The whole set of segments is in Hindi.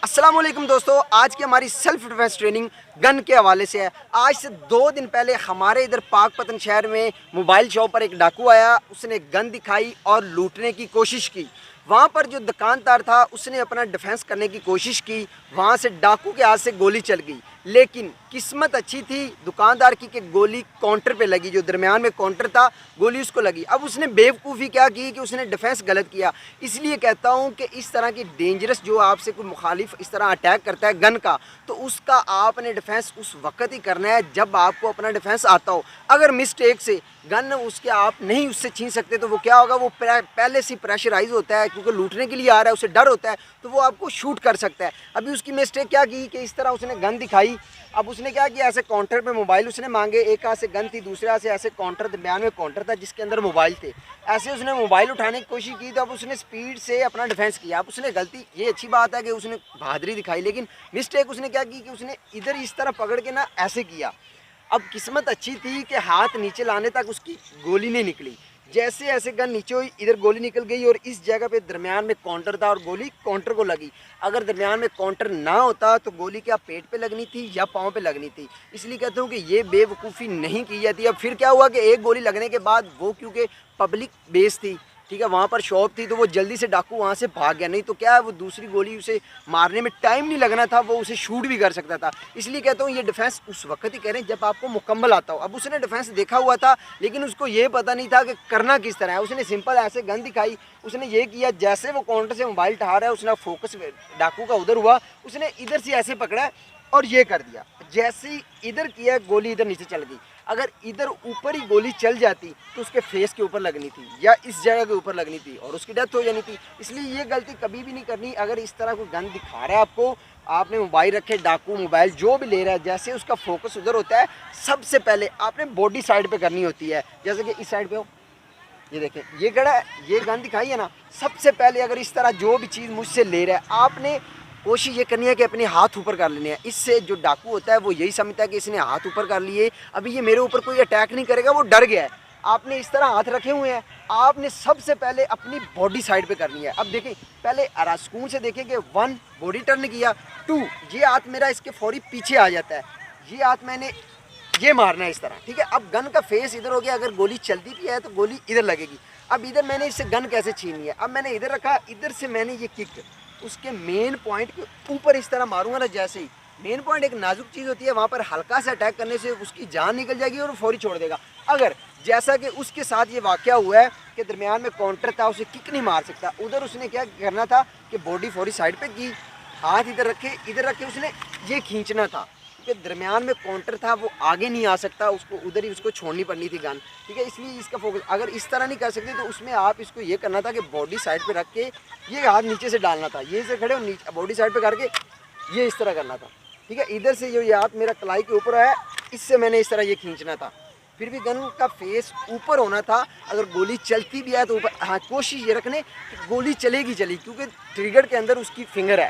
अस्सलाम वालेकुम दोस्तों, आज की हमारी सेल्फ डिफेंस ट्रेनिंग गन के हवाले से है। आज से 2 दिन पहले हमारे इधर पाकपतन शहर में मोबाइल शॉप पर एक डाकू आया। उसने गन दिखाई और लूटने की कोशिश की। वहाँ पर जो दुकानदार था उसने अपना डिफेंस करने की कोशिश की। वहाँ से डाकू के हाथ से गोली चल गई, लेकिन किस्मत अच्छी थी दुकानदार की कि गोली काउंटर पे लगी। जो दरमियान में काउंटर था, गोली उसको लगी। अब उसने बेवकूफ़ी क्या की कि उसने डिफेंस गलत किया। इसलिए कहता हूँ कि इस तरह की डेंजरस जो आपसे कोई मुखालिफ इस तरह अटैक करता है गन का, तो उसका आपने डिफेंस उस वक्त ही करना है जब आपको अपना डिफेंस आता हो। अगर मिस्टेक से गन उसके आप नहीं उससे छीन सकते तो वो क्या होगा, वो पहले से प्रेशराइज होता है क्योंकि लूटने के लिए आ रहा है, उसे डर होता है, तो वो आपको शूट कर सकता है। अभी उसकी मिस्टेक क्या की कि इस तरह उसने गन दिखाई। अब उसने क्या किया, ऐसे काउंटर पे मोबाइल उसने मांगे, एक हाथ से गन थी, दूसरे हाथ से ऐसे काउंटर दरमियान में काउंटर था जिसके अंदर मोबाइल थे। ऐसे उसने मोबाइल उठाने की कोशिश की, तो अब उसने स्पीड से अपना डिफेंस किया। अब उसने गलती, ये अच्छी बात है कि उसने बहादुरी दिखाई, लेकिन मिस्टेक उसने क्या की कि उसने इधर इस तरह पकड़ के ना ऐसे किया। अब किस्मत अच्छी थी कि हाथ नीचे लाने तक उसकी गोली नहीं निकली। जैसे ऐसे गन नीचे हुई, इधर गोली निकल गई और इस जगह पे दरमियान में काउंटर था और गोली काउंटर को लगी। अगर दरमियान में काउंटर ना होता तो गोली क्या पेट पे लगनी थी या पाँव पे लगनी थी। इसलिए कहता हूँ कि ये बेवकूफ़ी नहीं की जाती। अब फिर क्या हुआ कि एक गोली लगने के बाद वो, क्योंकि पब्लिक बेस थी, ठीक है, वहाँ पर शॉप थी, तो वो जल्दी से डाकू वहाँ से भाग गया। नहीं तो क्या है, वो दूसरी गोली उसे मारने में टाइम नहीं लगना था, वो उसे शूट भी कर सकता था। इसलिए कहता हूँ ये डिफेंस उस वक्त ही करें जब आपको मुकम्मल आता हो। अब उसने डिफेंस देखा हुआ था, लेकिन उसको ये पता नहीं था कि करना किस तरह है। उसने सिंपल ऐसे गन दिखाई, उसने ये किया, जैसे वो काउंटर से मोबाइल उठा रहा है उसने फोकस डाकू का उधर हुआ, उसने इधर से ऐसे पकड़ा और ये कर दिया। जैसे ही इधर किया, गोली इधर नीचे चल गई। अगर इधर ऊपर ही गोली चल जाती तो उसके फेस के ऊपर लगनी थी या इस जगह के ऊपर लगनी थी और उसकी डेथ हो जानी थी। इसलिए ये गलती कभी भी नहीं करनी। अगर इस तरह कोई गन दिखा रहा है आपको, आपने मोबाइल रखे, डाकू मोबाइल जो भी ले रहा है, जैसे उसका फोकस उधर होता है, सबसे पहले आपने बॉडी साइड पे करनी होती है। जैसे कि इस साइड पे हो, ये देखें, ये खड़ा है, ये गन दिखाई है ना, सबसे पहले अगर इस तरह जो भी चीज़ मुझसे ले रहा है, आपने कोशिश ये करनी है कि अपने हाथ ऊपर कर लेने हैं। इससे जो डाकू होता है वो यही समझता है कि इसने हाथ ऊपर कर लिए, अभी ये मेरे ऊपर कोई अटैक नहीं करेगा, वो डर गया है। आपने इस तरह हाथ रखे हुए हैं, आपने सबसे पहले अपनी बॉडी साइड पे करनी है। अब देखें, पहले सुकून से देखें कि 1 बॉडी टर्न किया, 2 ये हाथ मेरा इसके फौरी पीछे आ जाता है, ये हाथ मैंने ये मारना है इस तरह, ठीक है। अब गन का फेस इधर हो गया, अगर गोली चलती भी है तो गोली इधर लगेगी। अब इधर मैंने इससे गन कैसे छीनी है, अब मैंने इधर रखा, इधर से मैंने ये किक उसके मेन पॉइंट के ऊपर इस तरह मारूंगा ना। जैसे ही मेन पॉइंट एक नाजुक चीज़ होती है, वहाँ पर हल्का सा अटैक करने से उसकी जान निकल जाएगी और फौरी छोड़ देगा। अगर जैसा कि उसके साथ ये वाक़या हुआ है कि दरमियान में काउंटर था, उसे किक नहीं मार सकता, उधर उसने क्या करना था कि बॉडी फौरी साइड पे की, हाथ इधर रखे उसने ये खींचना था, क्योंकि दरमियान में काउंटर था, वो आगे नहीं आ सकता, उसको उधर ही उसको छोड़नी पड़नी थी गन, ठीक है। इसलिए इसका फोकस अगर इस तरह नहीं कर सकते तो उसमें आप इसको ये करना था कि बॉडी साइड पे रख के ये हाथ नीचे से डालना था, ये से खड़े हो नीचे बॉडी साइड पे करके ये इस तरह करना था, ठीक है। इधर से जो ये हाथ मेरा कलाई के ऊपर है, इससे मैंने इस तरह ये खींचना था। फिर भी गन का फेस ऊपर होना था। अगर गोली चलती भी है तो ऊपर, हाँ, कोशिश ये रखने कि गोली चलेगी क्योंकि ट्रिगर के अंदर उसकी फिंगर है।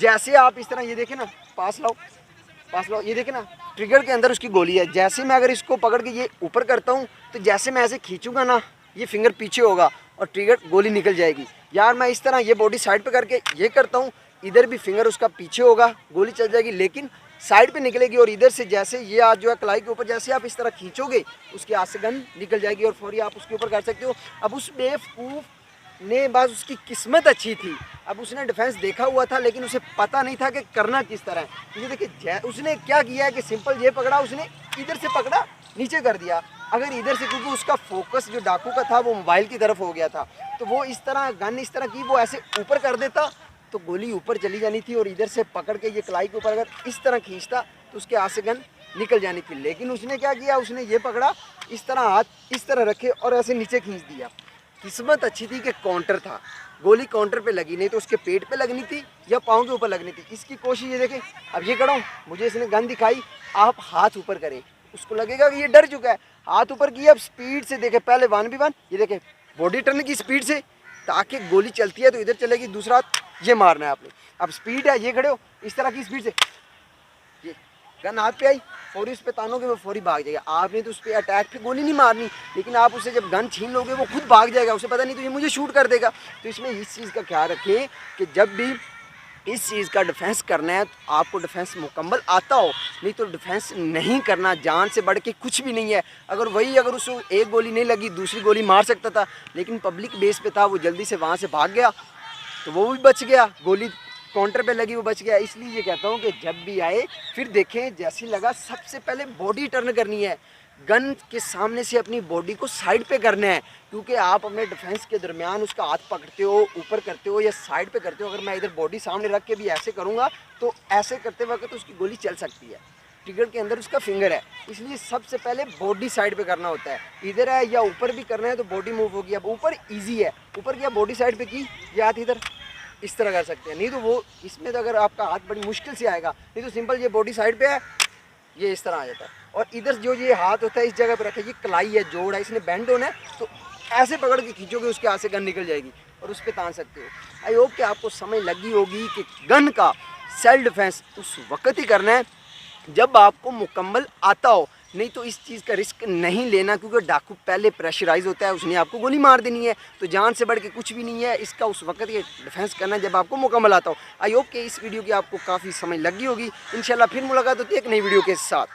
जैसे आप इस तरह ये देखें ना, पास लाओ, ये देखें ना, ट्रिगर के अंदर उसकी गोली है। जैसे मैं अगर इसको पकड़ के ये ऊपर करता हूँ तो जैसे मैं ऐसे खींचूंगा ना, ये फिंगर पीछे होगा और ट्रिगर गोली निकल जाएगी। यार मैं इस तरह ये बॉडी साइड पे करके ये करता हूँ, इधर भी फिंगर उसका पीछे होगा, गोली चल जाएगी लेकिन साइड पे निकलेगी। और इधर से जैसे ये हाथ जो है कलाई के ऊपर, जैसे आप इस तरह खींचोगे उसके हाथ से गन निकल जाएगी और फौरी आप उसके ऊपर कर सकते हो। अब उस बेवकूफ़ ने बस, उसकी किस्मत अच्छी थी, अब उसने डिफेंस देखा हुआ था लेकिन उसे पता नहीं था कि करना किस तरह है। ये देखिए उसने क्या किया है कि सिंपल ये पकड़ा, उसने इधर से पकड़ा, नीचे कर दिया। अगर इधर से, क्योंकि उसका फोकस जो डाकू का था वो मोबाइल की तरफ हो गया था, तो वो इस तरह गन इस तरह की, वो ऐसे ऊपर कर देता तो गोली ऊपर चली जानी थी और इधर से पकड़ के ये कलाई के ऊपर अगर इस तरह खींचता तो उसके हाथ से गन निकल जानी थी। लेकिन उसने क्या किया, उसने ये पकड़ा, इस तरह हाथ इस तरह रखे और ऐसे नीचे खींच दिया। किस्मत अच्छी थी कि काउंटर था, गोली काउंटर पे लगी, नहीं तो उसके पेट पे लगनी थी या पाँव के ऊपर लगनी थी। इसकी कोशिश ये देखें, अब ये खड़ा हूँ, मुझे इसने गन दिखाई, आप हाथ ऊपर करें, उसको लगेगा कि ये डर चुका है, हाथ ऊपर किया। अब स्पीड से देखें, पहले 1v1, ये देखें बॉडी टर्न की स्पीड से, ताकि गोली चलती है तो इधर चलेगी, दूसरा हाथ ये मारना है आपने। अब स्पीड है, ये खड़े हो, इस तरह की स्पीड से ये गन हाथ पे आई, फौरी उस पर तानोगे वो फौरी भाग जाएगा। आपने तो उस पर अटैक पे गोली नहीं मारनी, लेकिन आप उससे जब गन छीन लोगे वो खुद भाग जाएगा, उसे पता नहीं तो ये मुझे शूट कर देगा। तो इसमें इस चीज़ का ख्याल रखें कि जब भी इस चीज़ का डिफेंस करना है तो आपको डिफेंस मुकम्मल आता हो, नहीं तो डिफेंस नहीं करना जान से बढ़ के कुछ भी नहीं है। अगर उसको एक गोली नहीं लगी दूसरी गोली मार सकता था, लेकिन पब्लिक बेस पे था, वो जल्दी से वहाँ से भाग गया तो वो भी बच गया, गोली काउंटर पे लगी वो बच गया। इसलिए ये कहता हूँ कि जब भी आए फिर देखें, जैसे लगा सबसे पहले बॉडी टर्न करनी है, गन के सामने से अपनी बॉडी को साइड पे करना है, क्योंकि आप अपने डिफेंस के दरमियान उसका हाथ पकड़ते हो, ऊपर करते हो या साइड पे करते हो। अगर मैं इधर बॉडी सामने रख के भी ऐसे करूँगा तो ऐसे करते वक्त तो उसकी गोली चल सकती है, ट्रिगर के अंदर उसका फिंगर है। इसलिए सबसे पहले बॉडी साइड पे करना होता है, इधर है या ऊपर भी करना है तो बॉडी मूव होगी। अब ऊपर ईजी है, ऊपर किया बॉडी साइड पे की, या हाथ इधर इस तरह कर सकते हैं, नहीं तो वो इसमें तो अगर आपका हाथ बड़ी मुश्किल से आएगा, नहीं तो सिंपल ये बॉडी साइड पे है, ये इस तरह आ जाता है। और इधर जो ये हाथ होता है इस जगह पे रखा है, ये कलाई है, जोड़ है, इसने बेंड होना है, तो ऐसे पकड़ के खींचोगे उसके हाथ से गन निकल जाएगी और उस पर तान सकते हो। आई होप कि आपको समझ लगी होगी कि गन का सेल्फ डिफेंस उस वक्त ही करना है जब आपको मुकम्मल आता हो, नहीं तो इस चीज़ का रिस्क नहीं लेना, क्योंकि डाकू पहले प्रेशराइज होता है, उसने आपको गोली मार देनी है, तो जान से बढ़ के कुछ भी नहीं है। इसका उस वक्त ये डिफेंस करना है जब आपको मुकम्मल आता हो। आई होप कि इस वीडियो की आपको काफ़ी समझ लगी होगी। इंशाल्लाह फिर मुलाकात होती है एक नई वीडियो के साथ।